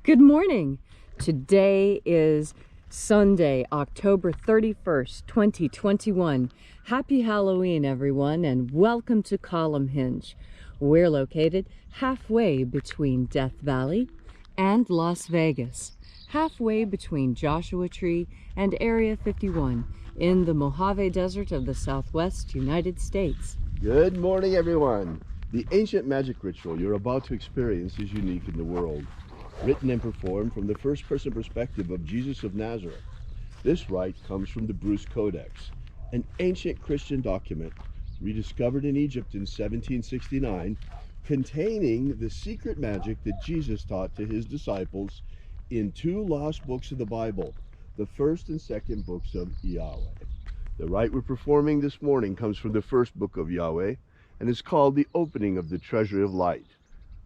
Good morning. Today is Sunday, October 31st, 2021. Happy Halloween, everyone, and welcome to Column Hinge. We're located halfway between Death Valley and Las Vegas, halfway between Joshua Tree and Area 51 in the Mojave Desert of the Southwest United States. Good morning, everyone. The ancient magic ritual you're about to experience is unique in the world. Written and performed from the first-person perspective of Jesus of Nazareth. This rite comes from the Bruce Codex, an ancient Christian document rediscovered in Egypt in 1769, containing the secret magic that Jesus taught to his disciples in two lost books of the Bible, the first and second books of Yahweh. The rite we're performing this morning comes from the first book of Yahweh and is called the Opening of the Treasury of Light.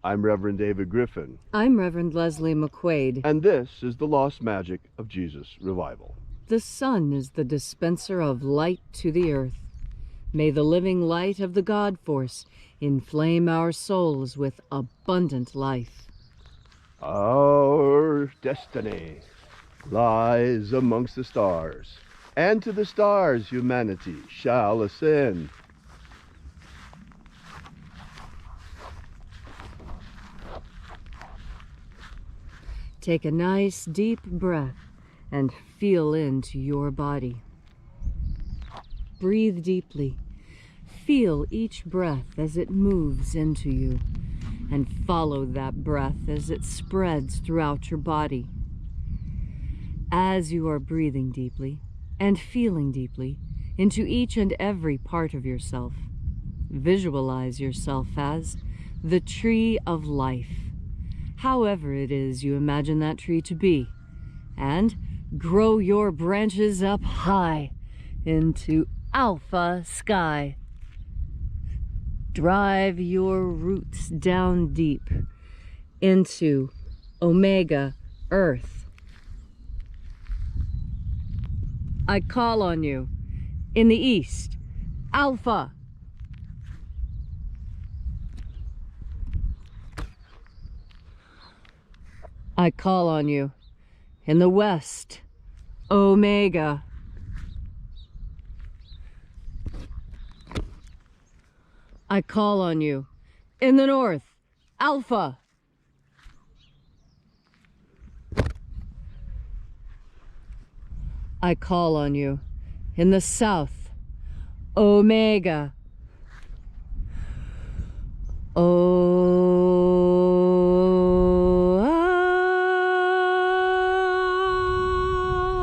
I'm Reverend David Griffin. I'm Reverend Leslie McQuade. And this is the Lost Magic of Jesus Revival. The sun is the dispenser of light to the earth. May the living light of the God Force inflame our souls with abundant life. Our destiny lies amongst the stars, and to the stars humanity shall ascend. Take a nice deep breath and feel into your body. Breathe deeply. Feel each breath as it moves into you, and follow that breath as it spreads throughout your body. As you are breathing deeply and feeling deeply into each and every part of yourself, visualize yourself as the tree of life, however it is you imagine that tree to be, and grow your branches up high into alpha sky. Drive your roots down deep into omega earth. I call on you in the east, alpha. I call on you in the west, omega. I call on you in the north, alpha. I call on you in the south, omega.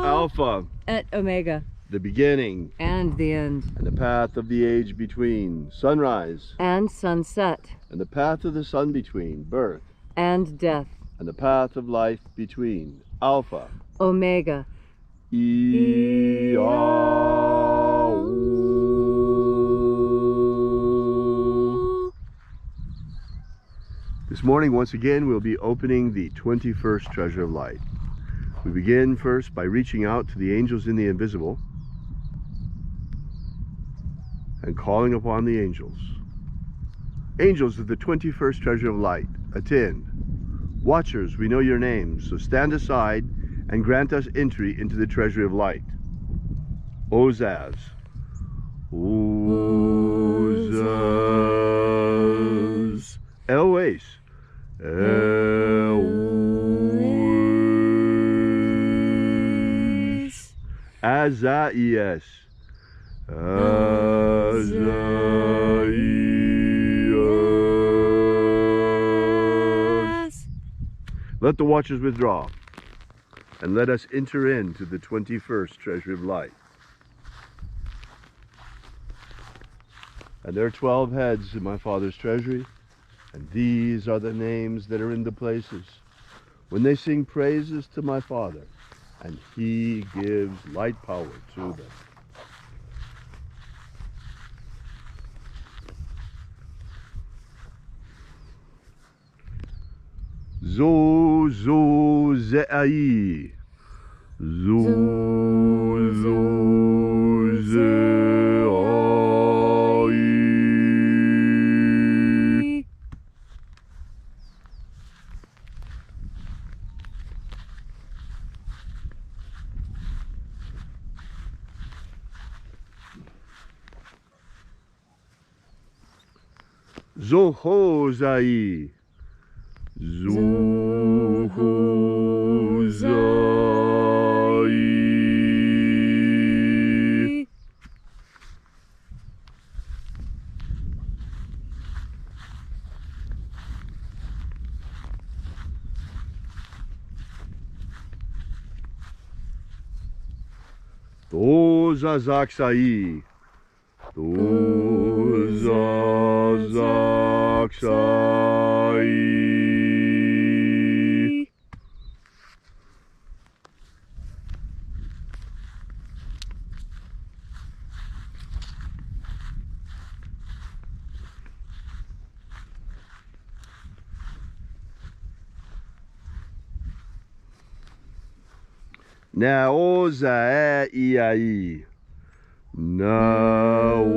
Alpha Et omega. The beginning And the end. and the path of the age between, sunrise And sunset. and the path of the sun between, birth And death. and the path of life between, Alpha. Omega. IAOE. This morning, once again, we'll be opening the 21st Treasure of Light. We begin first by reaching out to the angels in the invisible and calling upon the angels. Angels of the 21st Treasure of Light, attend. Watchers, we know your names, so stand aside and grant us entry into the Treasury of Light. Ozaz. Ozaz. Elwes. Elwes. Azaias. Azaias. Let the watchers withdraw, and let us enter into the 21st Treasury of Light. And there are 12 heads in my Father's treasury, and these are the names that are in the places when they sing praises to my Father, and he gives light power to them. Zo zo ze'ai. Zo zo ze'ai. Zohozai. Zohozai. Dozazaksai. Dozazaksai. Naoza I. Naoza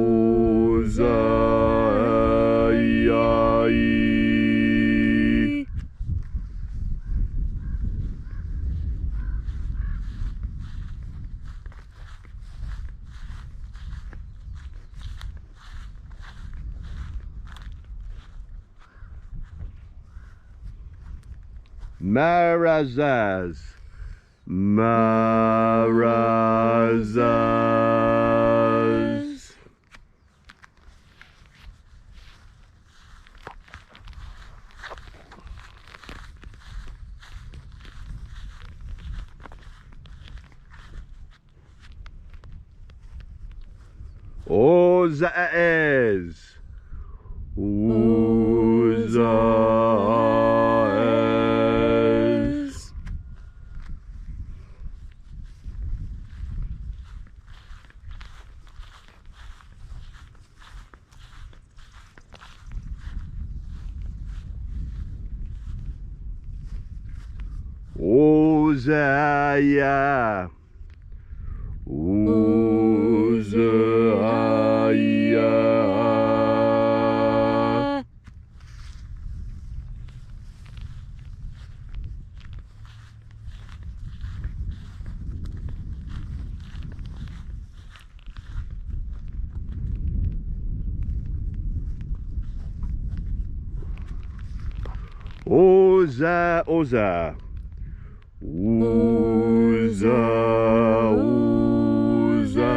I. Marazaz. Marazaz. Ozaez. Ozaez. Ozaya. Ozaya. Oza, Oza. Oza, Oza.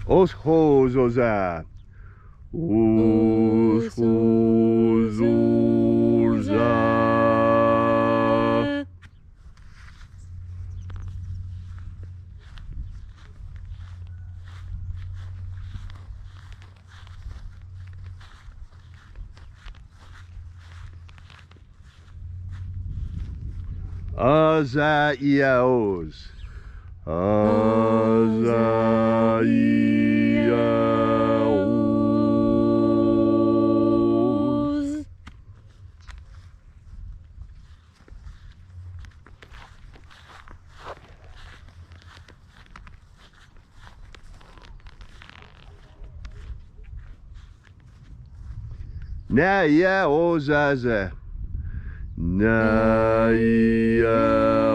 Oshos, Oza. Oshos, Oza. Azaiaos. Azaiaos. Naya Ozaza. Naya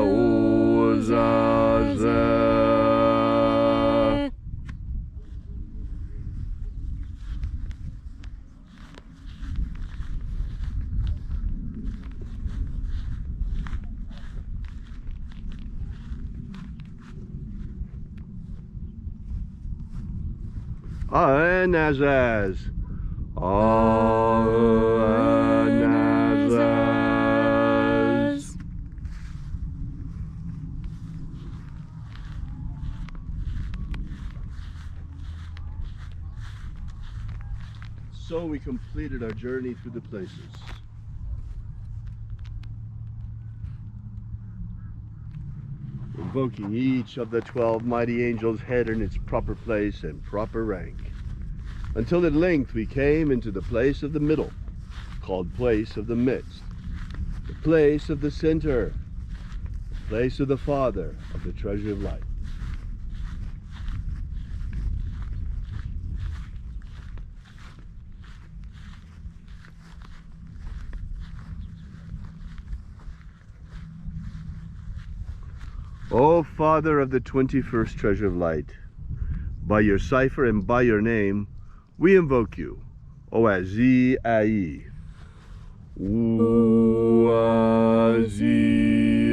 Ozaza. Anazaz. Anazaz. So we completed our journey through the places. Invoking each of the 12 mighty angels' head in its proper place and proper rank, until at length we came into the place of the middle, called place of the midst, the place of the center, the place of the Father of the treasure of light. O Father of the 21st treasure of light, by your cipher and by your name, we invoke you. Oazi Ai. Oazi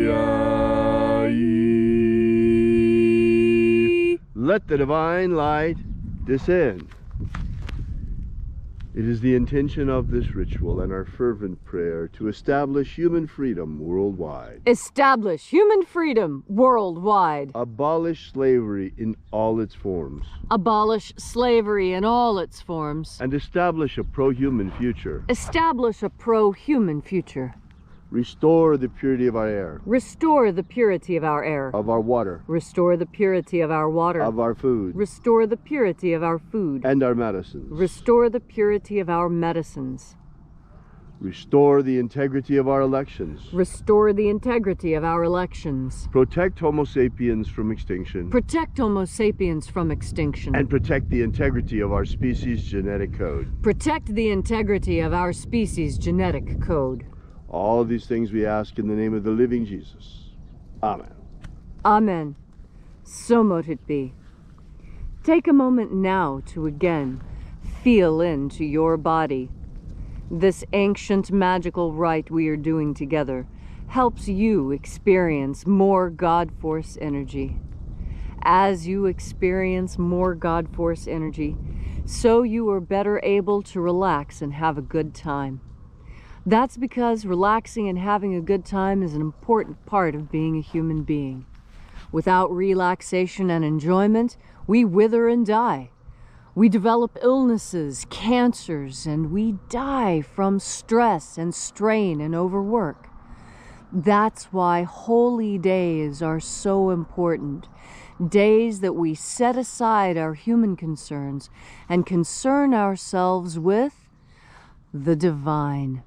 Ai. Let the divine light descend. It is the intention of this ritual and our fervent prayer to establish human freedom worldwide. Establish human freedom worldwide. Abolish slavery in all its forms. Abolish slavery in all its forms. And establish a pro-human future. Establish a pro-human future. Restore the purity of our air. Restore the purity of our air. Of our water. Restore the purity of our water. Of our food. Restore the purity of our food. And our medicines. Restore the purity of our medicines. Restore the integrity of our elections. Restore the integrity of our elections. Protect Homo sapiens from extinction. Protect Homo sapiens from extinction. And protect the integrity of our species' genetic code. Protect the integrity of our species' genetic code. All of these things we ask in the name of the living Jesus. Amen. Amen. So mote it be. Take a moment now to again feel into your body. This ancient magical rite we are doing together helps you experience more God Force energy. As you experience more God Force energy, so you are better able to relax and have a good time. That's because relaxing and having a good time is an important part of being a human being. Without relaxation and enjoyment, we wither and die. We develop illnesses, cancers, and we die from stress and strain and overwork. That's why holy days are so important. Days that we set aside our human concerns and concern ourselves with the divine.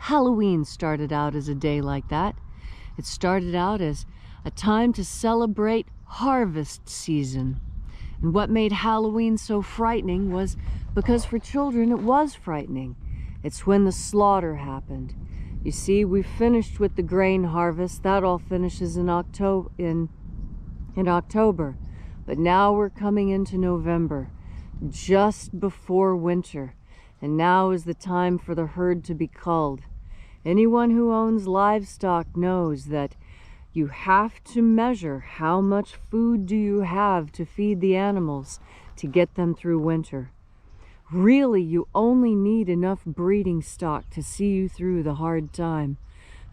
Halloween started out as a day like that. It started out as a time to celebrate harvest season. And what made Halloween so frightening was because for children it was frightening. It's when the slaughter happened. You see, we finished with the grain harvest. That all finishes in October. But now we're coming into November, just before winter. And now is the time for the herd to be culled. Anyone who owns livestock knows that you have to measure how much food do you have to feed the animals to get them through winter. Really, you only need enough breeding stock to see you through the hard time.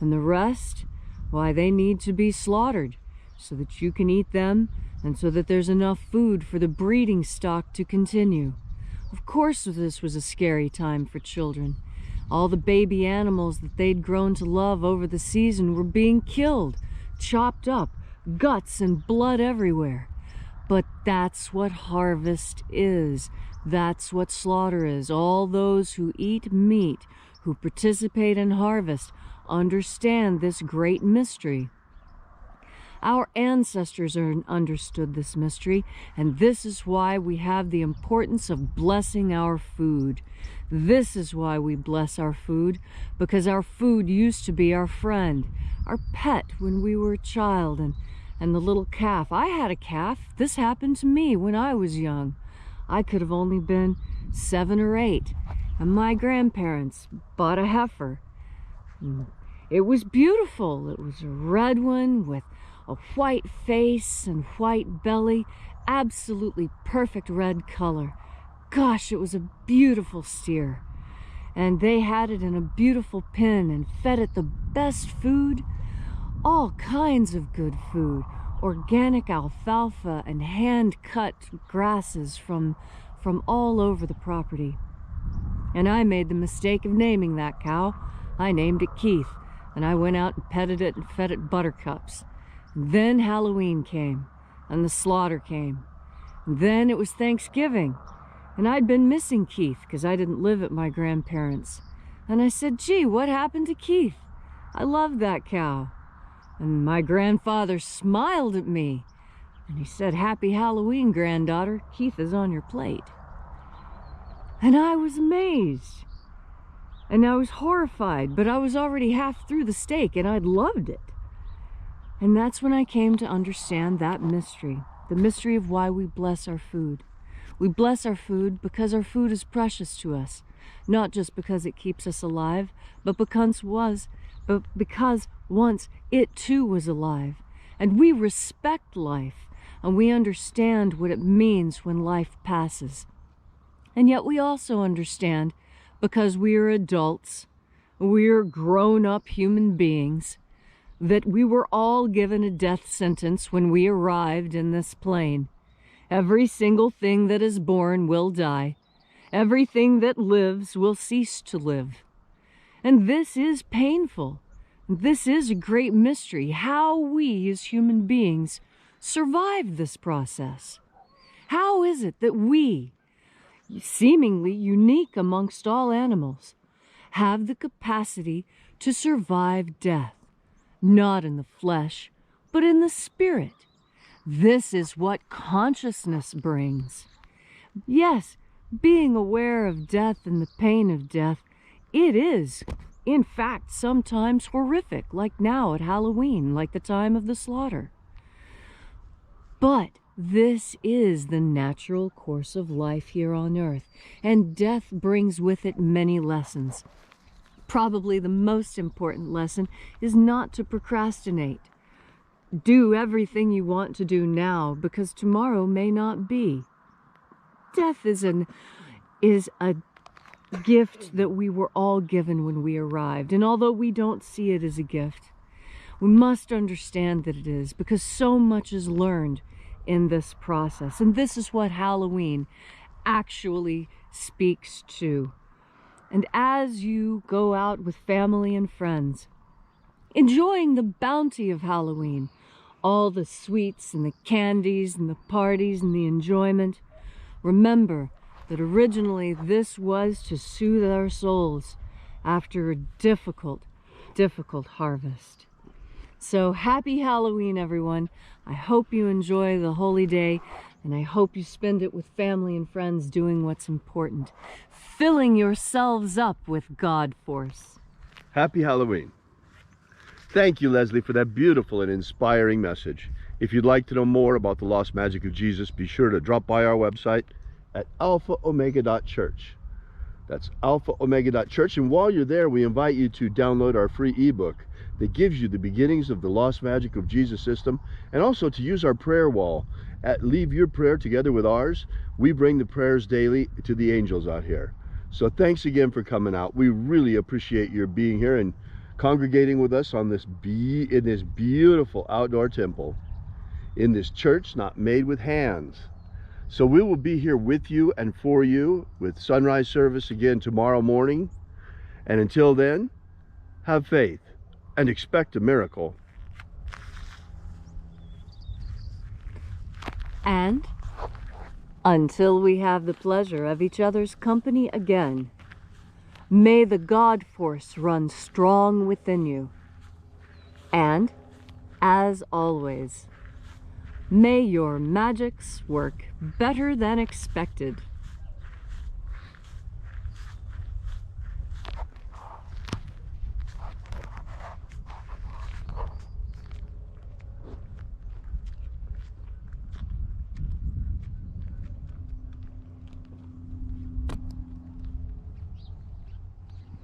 And the rest, why, they need to be slaughtered so that you can eat them and so that there's enough food for the breeding stock to continue. Of course, this was a scary time for children. All the baby animals that they'd grown to love over the season were being killed, chopped up, guts and blood everywhere. But that's what harvest is. That's what slaughter is. All those who eat meat, who participate in harvest, understand this great mystery. Our ancestors understood this mystery, and this is why we have the importance of blessing our food. This is why we bless our food, because our food used to be our friend, our pet when we were a child, and the little calf. I had a calf. This happened to me when I was young. I could have only been 7 or 8, and my grandparents bought a heifer. It was beautiful. It was a red one with a white face and white belly, absolutely perfect red color. Gosh, it was a beautiful steer. And they had it in a beautiful pen and fed it the best food, all kinds of good food, organic alfalfa and hand-cut grasses from all over the property. And I made the mistake of naming that cow. I named it Keith, and I went out and petted it and fed it buttercups. Then Halloween came, and the slaughter came. And then it was Thanksgiving, and I'd been missing Keith because I didn't live at my grandparents'. And I said, gee, what happened to Keith? I loved that cow. And my grandfather smiled at me, and he said, Happy Halloween, granddaughter. Keith is on your plate. And I was amazed, and I was horrified, but I was already half through the steak, and I'd loved it. And that's when I came to understand that mystery, the mystery of why we bless our food. We bless our food because our food is precious to us, not just because it keeps us alive, but because once it too was alive. And we respect life, and we understand what it means when life passes. And yet we also understand, because we are adults, we're grown-up human beings, that we were all given a death sentence when we arrived in this plane. Every single thing that is born will die. Everything that lives will cease to live. And this is painful. This is a great mystery, how we as human beings survive this process. How is it that we, seemingly unique amongst all animals, have the capacity to survive death, not in the flesh, but in the spirit? This is what consciousness brings. Yes, being aware of death and the pain of death, it is, in fact, sometimes horrific, like now at Halloween, like the time of the slaughter. But this is the natural course of life here on earth, and death brings with it many lessons. Probably the most important lesson is not to procrastinate. Do everything you want to do now, because tomorrow may not be. Death is a gift that we were all given when we arrived, and although we don't see it as a gift, we must understand that it is, because so much is learned in this process. And this is what Halloween actually speaks to. And as you go out with family and friends, enjoying the bounty of Halloween, all the sweets and the candies and the parties and the enjoyment, remember that originally this was to soothe our souls after a difficult, difficult harvest. So happy Halloween, everyone. I hope you enjoy the holy day, and I hope you spend it with family and friends doing what's important, filling yourselves up with God force. Happy Halloween. Thank you, Leslie, for that beautiful and inspiring message. If you'd like to know more about the lost magic of Jesus, be sure to drop by our website at alphaomega.church. That's alphaomega.church. And while you're there, we invite you to download our free ebook that gives you the beginnings of the lost magic of Jesus system, and also to use our prayer wall. Leave your prayer together with ours. We bring the prayers daily to the angels out here. So thanks again for coming out. We really appreciate your being here and congregating with us on in this beautiful outdoor temple, in this church not made with hands. So we will be here with you and for you with sunrise service again tomorrow morning. And until then, have faith and expect a miracle. And until we have the pleasure of each other's company again, may the God force run strong within you. And, as always, may your magics work better than expected.